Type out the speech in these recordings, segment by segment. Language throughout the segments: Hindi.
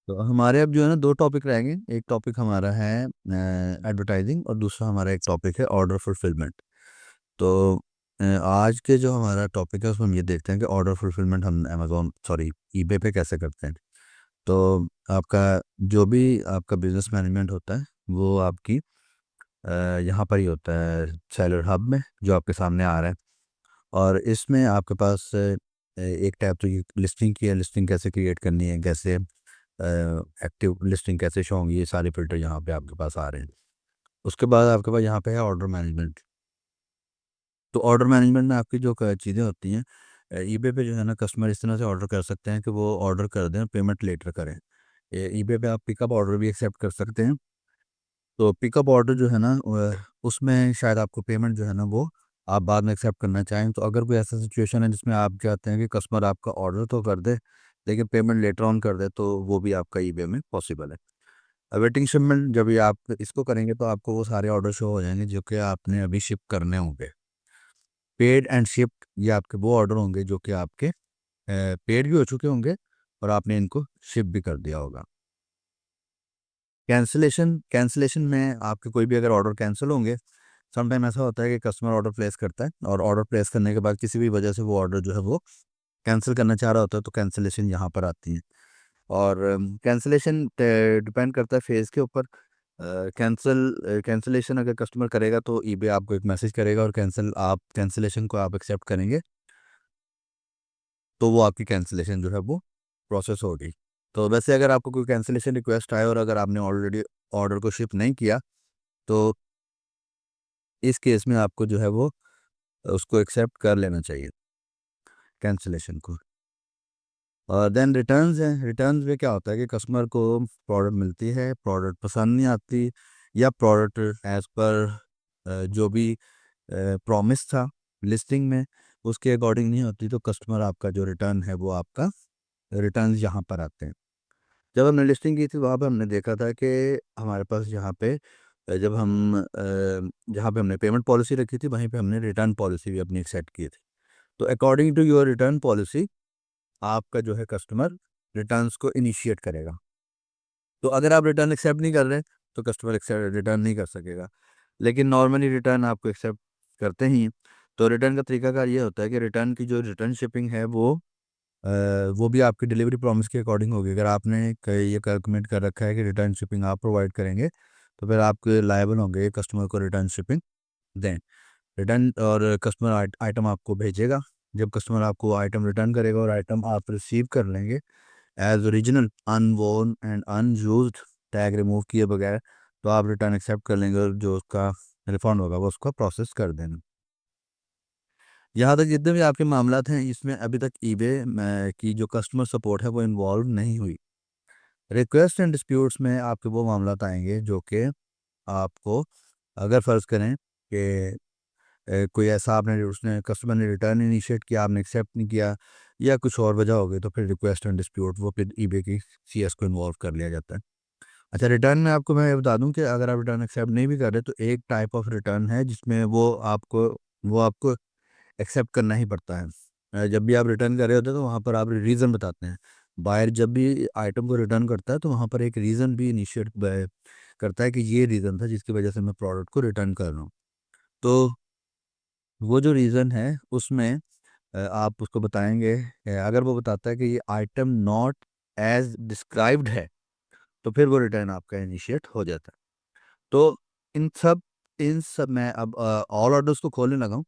तो हमारे अब जो है ना दो टॉपिक रहेंगे। एक टॉपिक हमारा है एडवर्टाइजिंग और दूसरा हमारा एक टॉपिक है ऑर्डर फुलफिलमेंट। तो आज के जो हमारा टॉपिक है उसमें हम ये देखते हैं कि ऑर्डर फुलफिलमेंट हम अमेजोन सॉरी ईबे पे कैसे करते हैं। तो आपका जो भी आपका बिजनेस मैनेजमेंट होता है वो आपकी यहाँ पर ही होता है सेलर हब में जो आपके सामने आ रहा है। और इसमें आपके पास एक टैब तो ये लिस्टिंग की है। लिस्टिंग कैसे क्रिएट करनी है, कैसे एक्टिव लिस्टिंग कैसे शो होंगी, ये सारे फिल्टर यहाँ पे आपके पास आ रहे हैं। उसके बाद आपके पास यहाँ पे है ऑर्डर मैनेजमेंट। तो ऑर्डर मैनेजमेंट में आपकी जो चीज़ें होती हैं, ईबे पे जो है ना कस्टमर इस तरह से ऑर्डर कर सकते हैं कि वो ऑर्डर कर दें, पेमेंट लेटर करें। ईबे पे आप पिकअप ऑर्डर भी एक्सेप्ट कर सकते हैं। तो पिकअप ऑर्डर जो है ना उसमें शायद आपको पेमेंट जो है ना वो आप बाद में एक्सेप्ट करना चाहें। तो अगर कोई ऐसा सिचुएशन है जिसमें आप चाहते हैं कि कस्टमर आपका ऑर्डर तो कर दे लेकिन पेमेंट लेटर ऑन कर दे, तो वो भी आपका ईबे में पॉसिबल है। अवेटिंग शिपमेंट जब भी आप इसको करेंगे तो आपको वो सारे ऑर्डर शो हो जाएंगे जो कि आपने अभी शिप करने होंगे। पेड एंड शिप्ड ये आपके वो ऑर्डर होंगे जो कि आपके पेड भी हो चुके होंगे और आपने इनको शिप भी कर दिया होगा। कैंसिलेशन कैंसिलेशन में आपके कोई भी अगर ऑर्डर कैंसिल होंगे, समटाइम ऐसा होता है कि कस्टमर ऑर्डर प्लेस करता है और ऑर्डर प्लेस करने के बाद किसी भी वजह से वो ऑर्डर जो है वो कैंसिल करना चाह रहा होता है, तो कैंसिलेशन यहाँ पर आती है। और कैंसिलेशन डिपेंड करता है फेज़ के ऊपर। कैंसिलेशन अगर कस्टमर करेगा तो ईबे आपको एक मैसेज करेगा और कैंसिलेशन को आप एक्सेप्ट करेंगे तो वो आपकी कैंसिलेशन जो है वो प्रोसेस होगी। तो वैसे अगर आपको कोई कैंसिलेशन रिक्वेस्ट आए और अगर आपने ऑलरेडी ऑर्डर को शिप नहीं किया, तो इस केस में आपको जो है वो उसको एक्सेप्ट कर लेना चाहिए कैंसिलेशन को। और देन रिटर्न्स हैं। रिटर्न्स में क्या होता है कि कस्टमर को प्रोडक्ट मिलती है, प्रोडक्ट पसंद नहीं आती या प्रोडक्ट एज पर जो भी प्रॉमिस था लिस्टिंग में उसके अकॉर्डिंग नहीं होती, तो कस्टमर आपका जो रिटर्न है वो आपका रिटर्न्स यहाँ पर आते हैं। जब हमने लिस्टिंग की थी वहाँ पे हमने देखा था कि हमारे पास यहाँ पे जब हम जहाँ पे हमने पेमेंट पॉलिसी रखी थी वहीं पे हमने रिटर्न पॉलिसी भी अपनी सेट की थी। तो according to your return policy आपका जो है कस्टमर रिटर्न्स को इनिशिएट करेगा। तो अगर आप रिटर्न एक्सेप्ट नहीं कर रहे तो कस्टमर एक्सेप्ट रिटर्न नहीं कर सकेगा। लेकिन नॉर्मली रिटर्न आपको एक्सेप्ट करते ही हैं। तो रिटर्न का तरीकाकार ये होता है कि रिटर्न की जो रिटर्न शिपिंग है वो भी आपकी डिलीवरी प्रॉमिस के अकॉर्डिंग होगी। अगर आपने ये कमिट कर रखा है कि रिटर्न शिपिंग आप प्रोवाइड करेंगे तो फिर आप लायबल होंगे कस्टमर को रिटर्न शिपिंग दें। रिटर्न और कस्टमर आइटम आपको भेजेगा। जब कस्टमर आपको आइटम रिटर्न करेगा और आइटम आप रिसीव कर लेंगे as original unworn and unused, tag remove किए बगैर, तो आप रिटर्न एक्सेप्ट कर लेंगे और जो उसका रिफंड होगा वो उसका प्रोसेस कर देना। यहाँ तक जितने भी आपके मामला हैं इसमें अभी तक ईबे की जो कस्टमर सपोर्ट है वो इन्वॉल्व नहीं हुई। रिक्वेस्ट एंड डिस्प्यूट्स में आपके वो मामला आएंगे जो कि आपको, अगर फ़र्ज़ करें कि कोई ऐसा आपने उसने कस्टमर ने रिटर्न इनिशिएट किया, आपने एक्सेप्ट नहीं किया या कुछ और वजह हो गई, तो फिर रिक्वेस्ट एंड डिस्प्यूट वो फिर ईबे की सीएस को इन्वॉल्व कर लिया जाता है। अच्छा, रिटर्न में आपको मैं ये बता दूं कि अगर आप रिटर्न एक्सेप्ट नहीं भी कर रहे तो एक टाइप ऑफ रिटर्न है जिसमें वो आपको एक्सेप्ट करना ही पड़ता है। जब भी आप रिटर्न कर रहे होते हैं तो वहाँ पर आप रीज़न बताते हैं। बायर जब भी आइटम को रिटर्न करता है तो वहाँ पर एक रीज़न भी इनिशिएट करता है कि ये रीज़न था जिसकी वजह से मैं प्रोडक्ट को रिटर्न कर रहा हूँ। तो वो जो रीज़न है उसमें आप उसको बताएंगे। अगर वो बताता है कि ये आइटम नॉट एज डिस्क्राइब्ड है तो फिर वो रिटर्न आपका इनिशिएट हो जाता है। तो इन सब मैं अब ऑल ऑर्डर्स को खोलने लगा हूँ।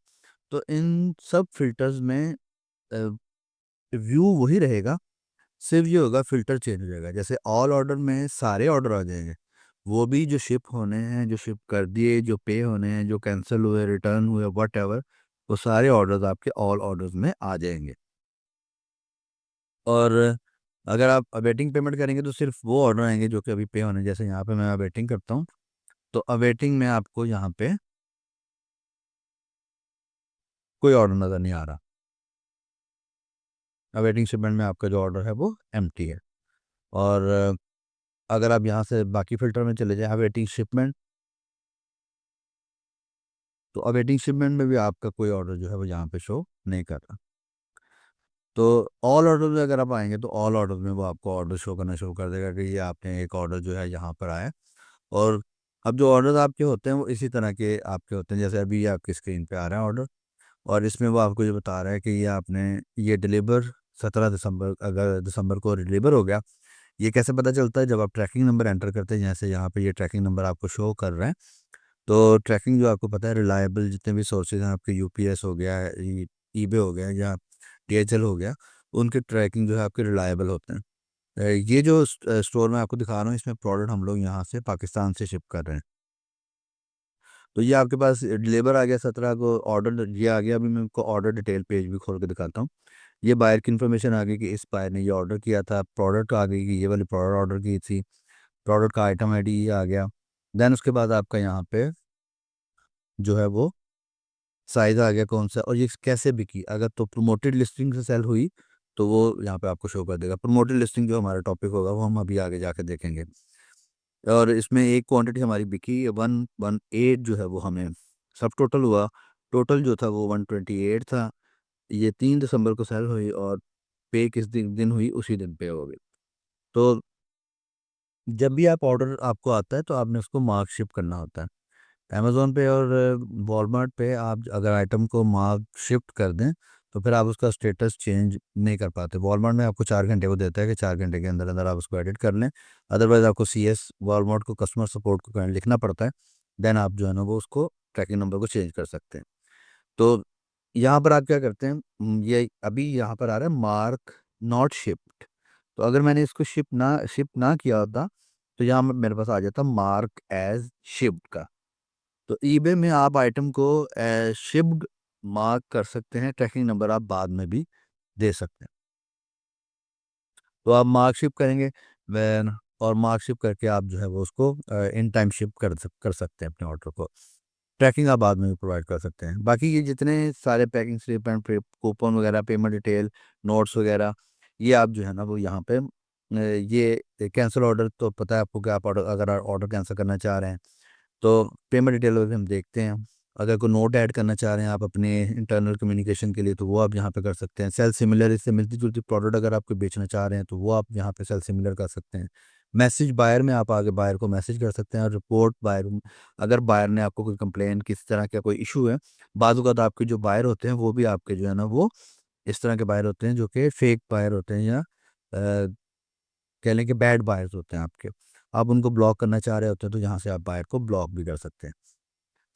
तो इन सब फिल्टर्स में व्यू वही रहेगा, सिर्फ ये होगा फ़िल्टर चेंज हो जाएगा। जैसे ऑल ऑर्डर में सारे ऑर्डर आ जाएंगे, वो भी जो शिप होने हैं, जो शिप कर दिए, जो पे होने हैं, जो कैंसिल हुए, रिटर्न हुए, व्हाटएवर, वो सारे ऑर्डर्स आपके ऑल ऑर्डर्स में आ जाएंगे। और अगर आप अवेटिंग पेमेंट करेंगे तो सिर्फ वो ऑर्डर आएंगे जो कि अभी पे होने। जैसे यहाँ पे मैं अवेटिंग करता हूँ तो अवेटिंग में आपको यहाँ पे कोई ऑर्डर नज़र नहीं आ रहा। अवेटिंग शिपमेंट में आपका जो ऑर्डर है वो एम्प्टी है। और अगर आप यहाँ से बाकी फ़िल्टर में चले जाएँ अवेटिंग शिपमेंट, तो अवेटिंग शिपमेंट में भी आपका कोई ऑर्डर जो है वो यहाँ पे शो नहीं कर रहा। तो ऑल ऑर्डर में अगर आप आएंगे तो ऑल ऑर्डर में वो आपको ऑर्डर शो करना शुरू कर देगा कि ये आपने एक ऑर्डर जो है यहाँ पर आया। और अब जो ऑर्डर आपके होते हैं वो इसी तरह के आपके होते हैं, जैसे अभी ये आपकी स्क्रीन पे आ रहा है ऑर्डर, और इसमें वो आपको ये बता रहा है कि ये आपने ये डिलीवर 17 दिसंबर, अगर दिसंबर को डिलीवर हो गया। ये कैसे पता चलता है? जब आप ट्रैकिंग नंबर एंटर करते हैं, जैसे यहाँ पे ये ट्रैकिंग नंबर आपको शो कर रहे हैं, तो ट्रैकिंग जो आपको पता है रिलायबल जितने भी सोर्सेज हैं आपके, यूपीएस हो गया, ईबे हो गया या डीएचएल हो गया, उनके ट्रैकिंग जो है आपके रिलायबल होते हैं। ये जो स्टोर में आपको दिखा रहा हूँ, इसमें प्रोडक्ट हम लोग यहाँ से पाकिस्तान से शिप कर रहे हैं। तो ये आपके पास डिलीवर आ गया 17 को, ऑर्डर ये आ गया। अभी मैं आपको ऑर्डर डिटेल पेज भी खोल के दिखाता हूँ। ये बायर की इन्फॉर्मेशन आ गई कि इस बायर ने ये ऑर्डर किया था, प्रोडक्ट आ गई कि ये वाली प्रोडक्ट ऑर्डर की थी, प्रोडक्ट का आइटम आईडी ये आ गया। देन उसके बाद आपका यहाँ पे जो है वो साइज आ गया कौन सा, और ये कैसे बिकी। अगर तो प्रोमोटेड लिस्टिंग से सेल हुई तो वो यहाँ पे आपको शो कर देगा। प्रोमोटेड लिस्टिंग जो हमारा टॉपिक होगा वो हम अभी आगे जाके देखेंगे। और इसमें एक क्वांटिटी हमारी बिकी 118 जो है वो हमें सब टोटल हुआ। टोटल जो था वो 128 था। ये 3 दिसंबर को सेल हुई, और पे किस दिन दिन हुई उसी दिन पे होगी। तो जब भी आप ऑर्डर आपको आता है तो आपने उसको मार्क शिप करना होता है। अमेज़ोन पे और वॉलमार्ट पे आप अगर आइटम को मार्क शिफ्ट कर दें तो फिर आप उसका स्टेटस चेंज नहीं कर पाते। वॉलमार्ट में आपको 4 घंटे वो देता है कि 4 घंटे के अंदर अंदर आप उसको एडिट कर लें। अदरवाइज़ आपको CS वॉलमार्ट को कस्टमर सपोर्ट को लिखना पड़ता है। देन आप जो है ना वो उसको ट्रैकिंग नंबर को चेंज कर सकते हैं। तो यहाँ पर आप क्या करते हैं, ये अभी यहाँ पर आ रहा है मार्क नॉट शिप्ड। तो अगर मैंने इसको शिप ना किया होता तो यहाँ मेरे पास आ जाता मार्क एज शिप्ड का। तो ईबे में आप आइटम को शिप्ड मार्क कर सकते हैं, ट्रैकिंग नंबर आप बाद में भी दे सकते हैं। तो आप मार्क शिप करेंगे वैन, और मार्क शिप करके आप जो है वो उसको इन टाइम शिप कर सकते हैं अपने ऑर्डर को। ट्रैकिंग आप बाद में भी प्रोवाइड कर सकते हैं। बाकी ये जितने सारे पैकिंग स्लिप एंड कूपन वगैरह, पेमेंट डिटेल, नोट्स वगैरह, ये आप जो है ना वो यहाँ पे ये कैंसिल ऑर्डर तो पता है आपको कि आप ऑर्डर, अगर आप ऑर्डर कैंसिल करना चाह रहे हैं तो पेमेंट डिटेल वगैरह हम देखते हैं। अगर कोई नोट ऐड करना चाह रहे हैं आप अपने इंटरनल कम्युनिकेशन के लिए तो वो आप यहाँ पे कर सकते हैं। सेल सिमिलर, इससे मिलती जुलती प्रोडक्ट अगर आपको बेचना चाह रहे हैं तो वो आप यहाँ पे सेल सिमिलर कर सकते हैं। मैसेज बायर में आप आगे बायर को मैसेज कर सकते हैं, और रिपोर्ट बायर, अगर बायर ने आपको कोई कंप्लेन, किस तरह का कोई इशू है। बाज़ आपके जो बायर होते हैं वो भी आपके जो है ना वो इस तरह के बायर होते हैं जो कि फेक बायर होते हैं, या कह लें कि बैड बायर्स होते हैं आपके। आप उनको ब्लॉक करना चाह रहे होते हैं तो यहाँ से आप बायर को ब्लॉक भी कर सकते हैं।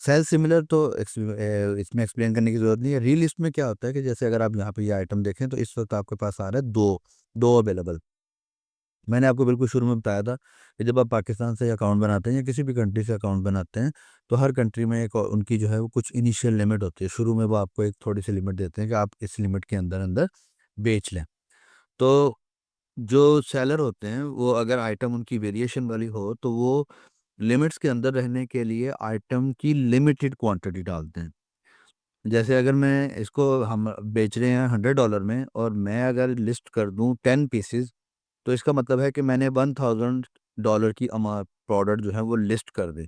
सेल सिमिलर तो इसमें एक्सप्लेन करने की ज़रूरत नहीं है। री लिस्ट में क्या होता है कि जैसे अगर आप यहाँ पे ये आइटम देखें तो इस वक्त आपके पास आ रहा है दो दो अवेलेबल। मैंने आपको बिल्कुल शुरू में बताया था कि जब आप पाकिस्तान से अकाउंट बनाते हैं या किसी भी कंट्री से अकाउंट बनाते हैं तो हर कंट्री में एक उनकी जो है वो कुछ इनिशियल लिमिट होती है। शुरू में वो आपको एक थोड़ी सी लिमिट देते हैं कि आप इस लिमिट के अंदर अंदर बेच लें। तो जो सेलर होते हैं वो अगर आइटम उनकी वेरिएशन वाली हो तो वो लिमिट्स के अंदर रहने के लिए आइटम की लिमिटेड क्वांटिटी डालते हैं। जैसे अगर मैं इसको, हम बेच रहे हैं $100 में, और मैं अगर लिस्ट कर दूं 10 पीसेज, तो इसका मतलब है कि मैंने $1000 की अमाउंट प्रोडक्ट जो है वो लिस्ट कर दी।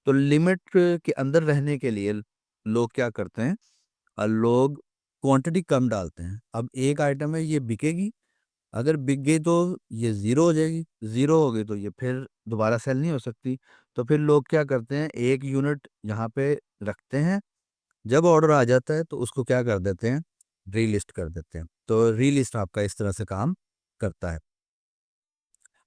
तो लिमिट के अंदर रहने के लिए लोग क्या करते हैं, लोग क्वांटिटी कम डालते हैं। अब एक आइटम है ये बिकेगी, अगर बिक गई तो ये ज़ीरो हो जाएगी, ज़ीरो हो गई तो ये फिर दोबारा सेल नहीं हो सकती। तो फिर लोग क्या करते हैं, एक यूनिट यहाँ पे रखते हैं, जब ऑर्डर आ जाता है तो उसको क्या कर देते हैं, रीलिस्ट कर देते हैं। तो रीलिस्ट आपका इस तरह से काम करता है।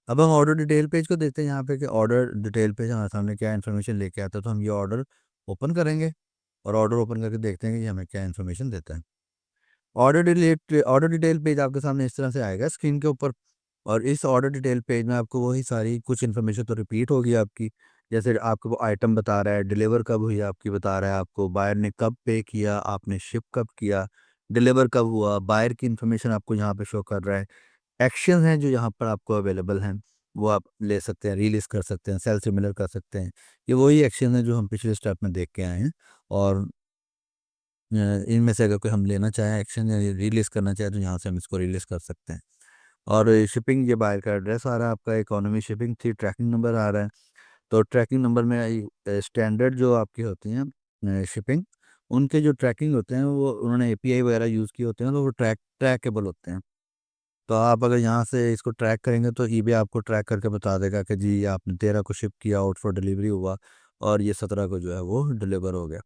अब हम ऑर्डर डिटेल पेज को देखते हैं यहाँ पे कि ऑर्डर डिटेल पेज हमारे सामने क्या इन्फॉर्मेशन लेके आता है। तो हम ये ऑर्डर ओपन करेंगे, और ऑर्डर ओपन करके देखते हैं कि ये हमें क्या इन्फॉर्मेशन देता है। ऑर्डर डिटेल पेज आपके सामने इस तरह से आएगा स्क्रीन के ऊपर। और इस ऑर्डर डिटेल पेज में आपको वही सारी कुछ इन्फॉर्मेशन तो रिपीट होगी आपकी। जैसे आपको वो आइटम बता रहा है, डिलीवर कब हुई आपकी बता रहा है, आपको बायर ने कब पे किया, आपने शिप कब किया, डिलीवर कब हुआ, बायर की इन्फॉर्मेशन आपको यहाँ पे शो कर रहा है। एक्शन हैं जो यहाँ पर आपको अवेलेबल हैं, वो आप ले सकते हैं, रिलीज कर सकते हैं, सेल सिमिलर कर सकते हैं। ये वही एक्शन है जो हम पिछले स्टेप में देख के आए हैं। और इनमें से अगर कोई हम लेना चाहें एक्शन या रिलीज़ करना चाहें तो यहाँ से हम इसको रिलीज़ कर सकते हैं। और शिपिंग, ये बायर का एड्रेस आ रहा है आपका, इकोनॉमी शिपिंग थी, ट्रैकिंग नंबर आ रहा है। तो ट्रैकिंग नंबर में स्टैंडर्ड जो आपकी होती हैं शिपिंग, उनके जो ट्रैकिंग होते हैं वो उन्होंने एपीआई वगैरह यूज़ किए होते हैं, तो वो ट्रैकेबल होते हैं। तो आप अगर यहाँ से इसको ट्रैक करेंगे तो ईबे आपको ट्रैक करके बता देगा कि जी आपने 13 को शिप किया, आउट फॉर डिलीवरी हुआ, और ये 17 को जो है वो डिलीवर हो गया।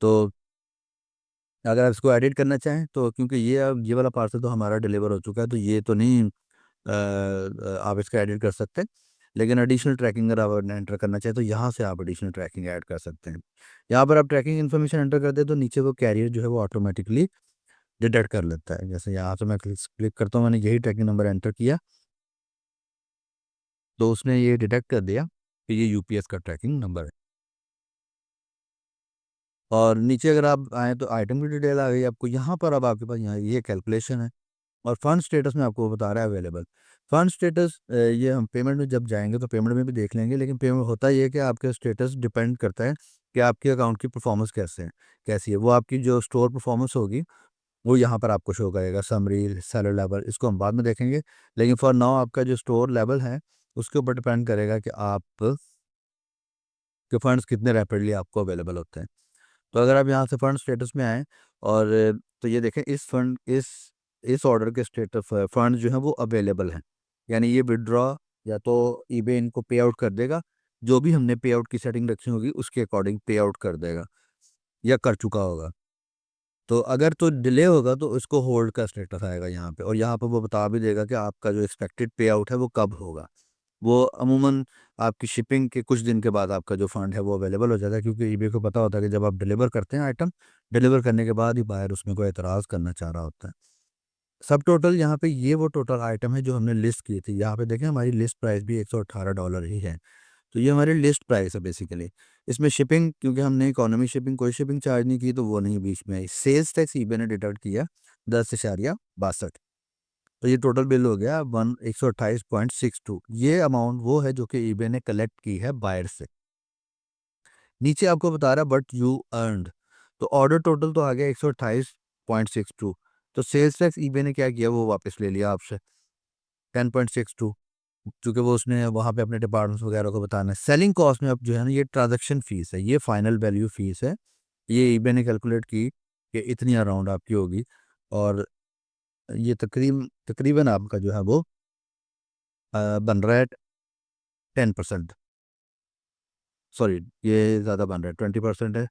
तो अगर आप इसको एडिट करना चाहें तो, क्योंकि ये अब ये वाला पार्सल तो हमारा डिलीवर हो चुका है, तो ये तो नहीं आप इसका एडिट कर सकते हैं। लेकिन एडिशनल ट्रैकिंग अगर आप एंटर करना चाहें तो यहाँ से आप एडिशनल ट्रैकिंग ऐड कर सकते हैं। यहाँ पर आप ट्रैकिंग इन्फॉर्मेशन एंटर कर दें तो नीचे वो कैरियर जो है वो ऑटोमेटिकली डिटेक्ट कर लेता है। जैसे यहाँ से मैं क्लिक करता हूँ, मैंने यही ट्रैकिंग नंबर एंटर किया तो उसने ये डिटेक्ट कर दिया कि ये यूपीएस का ट्रैकिंग नंबर है। और नीचे अगर आप आए तो आइटम की डिटेल आ गई आपको। यहाँ पर अब आपके पास यहाँ ये कैलकुलेशन है, और फंड स्टेटस में आपको बता रहा है अवेलेबल। फंड स्टेटस ये हम पेमेंट में जब जाएंगे तो पेमेंट में भी देख लेंगे, लेकिन पेमेंट होता ये है कि आपके स्टेटस डिपेंड करता है कि आपके अकाउंट की परफॉर्मेंस कैसी है। वो आपकी जो स्टोर परफॉर्मेंस होगी वो यहाँ पर आपको शो करेगा, समरी, सेलर लेवल, इसको हम बाद में देखेंगे। लेकिन फॉर नाउ आपका जो स्टोर लेवल है उसके ऊपर डिपेंड करेगा कि आप के फंड्स कितने रैपिडली आपको अवेलेबल होते हैं। तो अगर आप यहाँ से फंड स्टेटस में आएँ और तो ये देखें इस ऑर्डर के स्टेटस फंड जो है वो अवेलेबल हैं, यानी ये विड्रॉ या तो ईबे इनको पे आउट कर देगा, जो भी हमने पे आउट की सेटिंग रखी होगी उसके अकॉर्डिंग पे आउट कर देगा या कर चुका होगा। तो अगर तो डिले होगा तो उसको होल्ड का स्टेटस आएगा यहाँ पे, और यहाँ पर वो बता भी देगा कि आपका जो एक्सपेक्टेड पे आउट है वो कब होगा। वो अमूमन आपकी शिपिंग के कुछ दिन के बाद आपका जो फंड है वो अवेलेबल हो जाता है, क्योंकि ईबे को पता होता है कि जब आप डिलीवर करते हैं आइटम, डिलीवर करने के बाद ही बायर उसमें कोई एतराज़ करना चाह रहा होता है। सब टोटल यहाँ पे ये वो टोटल आइटम है जो हमने लिस्ट की थी। यहाँ पे देखें हमारी लिस्ट प्राइस भी $118 ही है। तो ये हमारी लिस्ट प्राइस है बेसिकली। इसमें शिपिंग, क्योंकि हमने इकोनॉमी शिपिंग कोई शिपिंग चार्ज नहीं की तो वो नहीं बीच में आई। सेल्स टैक्स ईबे ने डिडक्ट किया 10.62। तो ये टोटल बिल हो गया 128.62। ये अमाउंट वो है जो कि ईबे ने कलेक्ट की है बायर से। नीचे आपको बता रहा है बट यू अर्नड, तो ऑर्डर टोटल तो आ गया 128.62। तो सेल्स टैक्स ईबे ने क्या किया, वो वापस ले लिया आपसे 10.62, क्योंकि वो उसने वहाँ पे अपने डिपार्टमेंट्स वगैरह को बताना है। सेलिंग कॉस्ट में अब जो है ना ये ट्रांजैक्शन फीस है, ये फाइनल वैल्यू फीस है। ये ईबे ने कैलकुलेट की कि इतनी अराउंड आपकी होगी, और ये तकरीबन आपका जो है वो बन रहा है 10%। सॉरी, ये ज़्यादा बन रहा है, 20% है,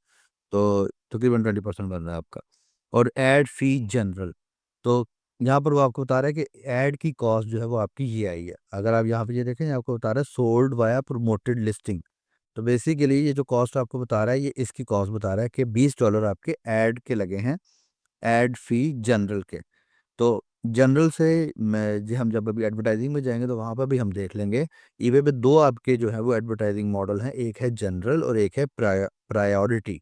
तो तकरीबन 20% बन रहा है आपका। और ऐड फी जनरल, तो यहाँ पर वो आपको बता रहा है कि ऐड की कॉस्ट जो है वो आपकी ये आई है। अगर आप यहाँ पे ये देखें, आपको बता रहा है सोल्ड वाया प्रोमोटेड लिस्टिंग। तो बेसिकली ये जो कॉस्ट आपको बता रहा है ये इसकी कॉस्ट बता रहा है कि $20 आपके ऐड के लगे हैं, ऐड फी जनरल के। तो जनरल से मैं जी हम जब अभी एडवर्टाइजिंग में जाएंगे तो वहाँ पर भी हम देख लेंगे। ईबे पे दो आपके जो है वो एडवर्टाइजिंग मॉडल हैं, एक है जनरल और एक है प्रायोरिटी।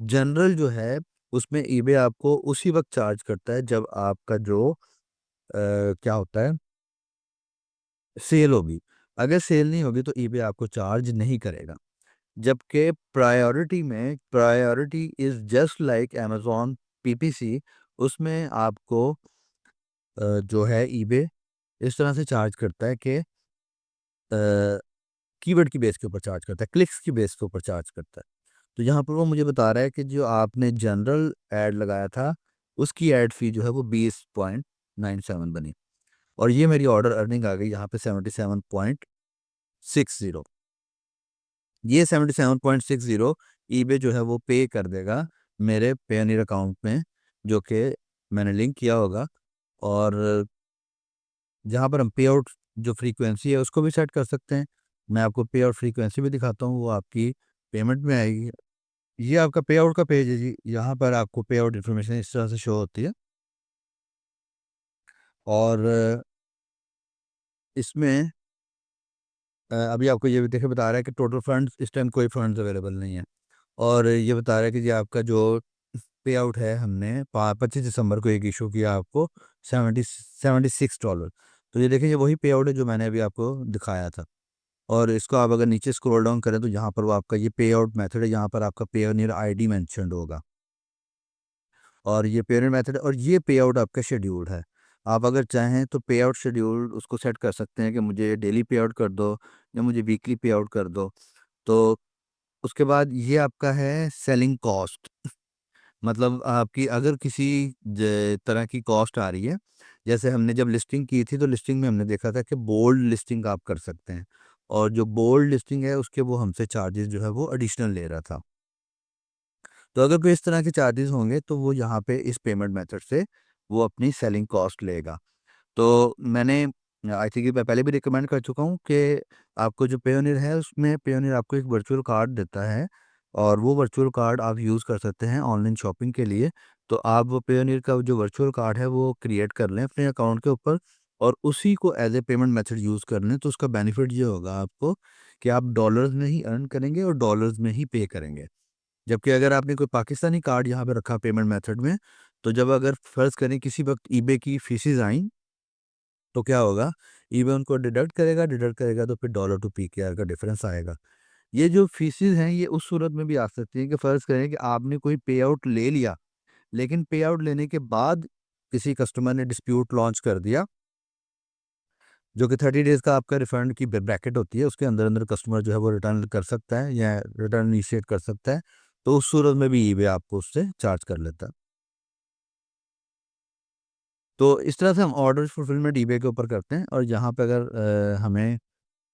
जनरल जो है उसमें ईबे आपको उसी वक्त चार्ज करता है जब आपका जो क्या होता है, सेल होगी। अगर सेल नहीं होगी तो ईबे आपको चार्ज नहीं करेगा। जबकि priority is just like Amazon PPC, उसमें आपको जो है ईबे इस तरह से चार्ज करता है कि कीवर्ड की बेस के ऊपर चार्ज करता है, क्लिक्स की बेस के ऊपर चार्ज करता है। तो यहाँ पर वो मुझे बता रहा है कि जो आपने जनरल ऐड लगाया था उसकी ऐड फी जो है वो 20.97 बनी, और ये मेरी ऑर्डर अर्निंग आ गई यहाँ पे 77.60। ये 77.60 ईबे जो है वो पे कर देगा मेरे पेयोनियर अकाउंट में, जो कि मैंने लिंक किया होगा। और जहाँ पर हम पे आउट जो फ्रीक्वेंसी है उसको भी सेट कर सकते हैं। मैं आपको पे आउट फ्रीक्वेंसी भी दिखाता हूँ, वो आपकी पेमेंट में आएगी। ये आपका पे आउट का पेज है जी, यहाँ पर आपको पे आउट इन्फॉर्मेशन इस तरह से शो होती है। और इसमें अभी आपको ये भी देखे बता रहा है कि टोटल फंड्स इस टाइम कोई फंड्स अवेलेबल नहीं है। और ये बता रहा है कि जी आपका जो पे आउट है हमने 25 दिसंबर को एक इशू किया आपको 76 डॉलर। तो ये देखिए ये वही पे आउट है जो मैंने अभी आपको दिखाया था। और इसको आप अगर नीचे स्क्रॉल डाउन करें तो यहाँ पर वो आपका ये पे आउट मेथड है, यहाँ पर आपका पेयोनियर आईडी मेंशन्ड होगा, और ये पेयोनियर मेथड और ये पे आउट आपका शेड्यूल्ड है। आप अगर चाहें तो पे आउट शेड्यूल उसको सेट कर सकते हैं कि मुझे डेली पे आउट कर दो या मुझे वीकली पे आउट कर दो। तो उसके बाद ये आपका है सेलिंग कॉस्ट। मतलब आपकी अगर किसी तरह की कॉस्ट आ रही है, जैसे हमने जब लिस्टिंग की थी तो लिस्टिंग में हमने देखा था कि बोल्ड लिस्टिंग आप कर सकते हैं, और जो बोल्ड लिस्टिंग है उसके वो हमसे चार्जेस जो है वो एडिशनल ले रहा था। तो अगर कोई इस तरह के चार्जेस होंगे तो वो यहाँ पे इस पेमेंट मेथड से वो अपनी सेलिंग कॉस्ट लेगा। तो मैंने आई थिंक मैं पहले भी रिकमेंड कर चुका हूँ कि आपको जो पेयोनियर है उसमें पेयोनियर आपको एक वर्चुअल कार्ड देता है, और वो वर्चुअल कार्ड आप यूज़ कर सकते हैं ऑनलाइन शॉपिंग के लिए। तो आप वो पेयोनियर का जो वर्चुअल कार्ड है वो क्रिएट कर लें अपने अकाउंट के ऊपर, और उसी को as a payment method use कर लें। तो उसका बेनिफिट ये होगा आपको कि आप डॉलर्स में ही अर्न करेंगे और डॉलर्स में ही पे करेंगे। जबकि अगर आपने कोई पाकिस्तानी कार्ड यहाँ पे रखा पेमेंट मेथड में, तो जब अगर फ़र्ज़ करें किसी वक़्त ईबे की फ़ीसेस आईं, तो क्या होगा, ईबे उनको डिडक्ट करेगा तो फिर डॉलर टू पीकेआर का डिफ़रेंस आएगा। ये जो फ़ीसेस हैं ये उस सूरत में भी आ सकती हैं कि फ़र्ज़ करें कि आपने कोई पे आउट ले लिया, लेकिन पे आउट लेने के बाद किसी कस्टमर ने डिस्प्यूट लॉन्च कर दिया, जो कि 30 डेज़ का आपका रिफ़ंड की ब्रैकेट होती है, उसके अंदर-अंदर कस्टमर जो है वो रिटर्न कर सकता है या रिटर्न इनिशिएट कर सकता है। तो उस सूरत में भी ईबे आपको उससे चार्ज कर लेता है। तो इस तरह से हम ऑर्डर फुलफिलमेंट ईबे के ऊपर करते हैं, और यहाँ पे अगर हमें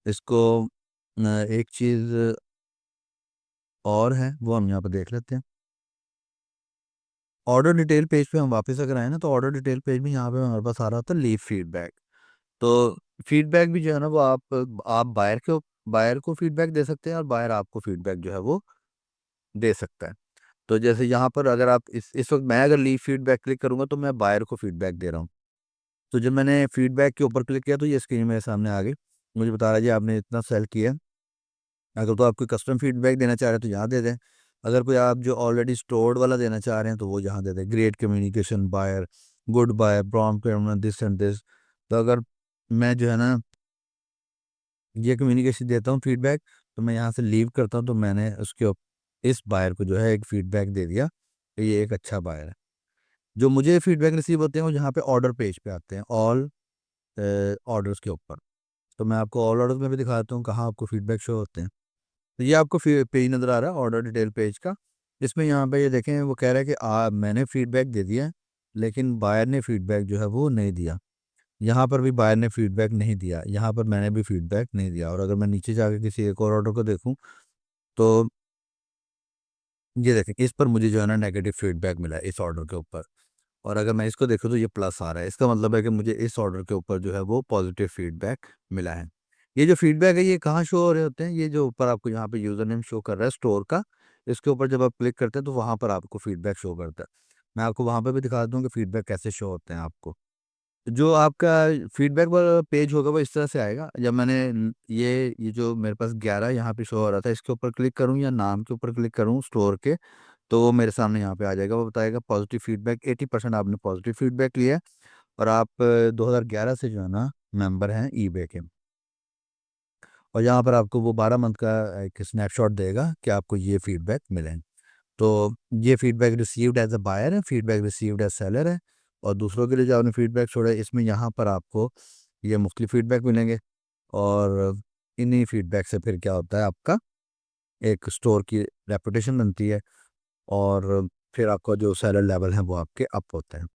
इसको एक चीज़ और है वो हम यहाँ पे देख लेते हैं। ऑर्डर डिटेल पेज पे हम वापस अगर आए ना, तो ऑर्डर डिटेल पेज में यहाँ पे हमारे पास आ रहा होता है लीव फीडबैक। तो फीडबैक भी जो है ना वो आप बायर को फीडबैक दे सकते हैं, और बायर आपको फीडबैक जो है वो दे सकता है। तो जैसे यहाँ पर अगर आप इस वक्त मैं अगर लीव फीडबैक क्लिक करूँगा तो मैं बायर को फीडबैक दे रहा हूँ। तो जब मैंने फीडबैक के ऊपर क्लिक किया तो ये स्क्रीन मेरे सामने आ गई। मुझे बता रहा है जी आपने इतना सेल किया है। अगर तो आप कोई कस्टम फीडबैक देना चाह रहे हैं तो यहाँ दे दें। अगर कोई आप जो ऑलरेडी स्टोर्ड वाला देना चाह रहे हैं तो वो यहाँ दे दें। Great communication buyer, good buyer, prompt payment, this and this. तो अगर मैं जो है ना ये कम्युनिकेशन देता हूँ फीडबैक, तो मैं यहाँ से लीव करता हूँ, तो मैंने इस बायर को जो है एक फीडबैक दे दिया कि ये एक अच्छा बायर है। जो मुझे फीडबैक रिसीव होते हैं वो यहाँ पे ऑर्डर पेज पे आते हैं, ऑल ऑर्डर्स के ऊपर। तो मैं आपको ऑल ऑर्डर्स में भी दिखाता हूँ कहाँ आपको फीडबैक शो होते हैं। तो ये आपको पेज नज़र आ रहा है ऑर्डर डिटेल पेज का। इसमें यहाँ पे ये देखें वो कह रहा है कि मैंने फीडबैक दे दिया है, लेकिन बायर ने फीडबैक जो है वो नहीं दिया। यहाँ पर भी बायर ने फीडबैक नहीं दिया, यहाँ पर मैंने भी फीडबैक नहीं दिया। और अगर मैं नीचे जाकर किसी एक और ऑर्डर को देखूँ, तो ये देखें इस पर मुझे जो है ना नेगेटिव फीडबैक मिला है इस ऑर्डर के ऊपर। और अगर मैं इसको देखूँ तो ये प्लस आ रहा है, इसका मतलब है कि मुझे इस ऑर्डर के ऊपर जो है वो पॉजिटिव फीडबैक मिला है। ये जो फीडबैक है ये कहाँ शो हो रहे होते हैं, ये जो ऊपर आपको यहाँ पे यूज़र नेम शो कर रहा है स्टोर का, इसके ऊपर जब आप क्लिक करते हैं तो वहाँ पर आपको फीडबैक शो करता है। मैं आपको वहाँ पे भी दिखा दूँ कि फीडबैक कैसे शो होते हैं आपको। जो आपका फीडबैक वाला पेज होगा वो इस तरह से आएगा। जब मैंने ये जो मेरे पास 11 यहाँ पे शो हो रहा था, इसके ऊपर क्लिक करूँ या नाम के ऊपर क्लिक करूँ स्टोर के, तो वो मेरे सामने यहाँ पे आ जाएगा। वो बताएगा पॉजिटिव फीडबैक 80% आपने पॉजिटिव फीडबैक लिया है, और आप 2011 से जो है ना मेंबर हैं ईबे के। और यहाँ पर आपको वो 12 मंथ का एक स्नैपशॉट देगा कि आपको ये फीडबैक मिले हैं। तो ये feedback received as a buyer है, फीडबैक रिसीव्ड एज सेलर है, और दूसरों के लिए जो आपने फीडबैक छोड़ा है इसमें यहाँ पर आपको ये मुख्तलिफ फीडबैक मिलेंगे। और इन्हीं फीडबैक से फिर क्या होता है आपका एक स्टोर की रेपुटेशन बनती है, और फिर आपका जो सेलर लेवल है वो आपके अप होते हैं।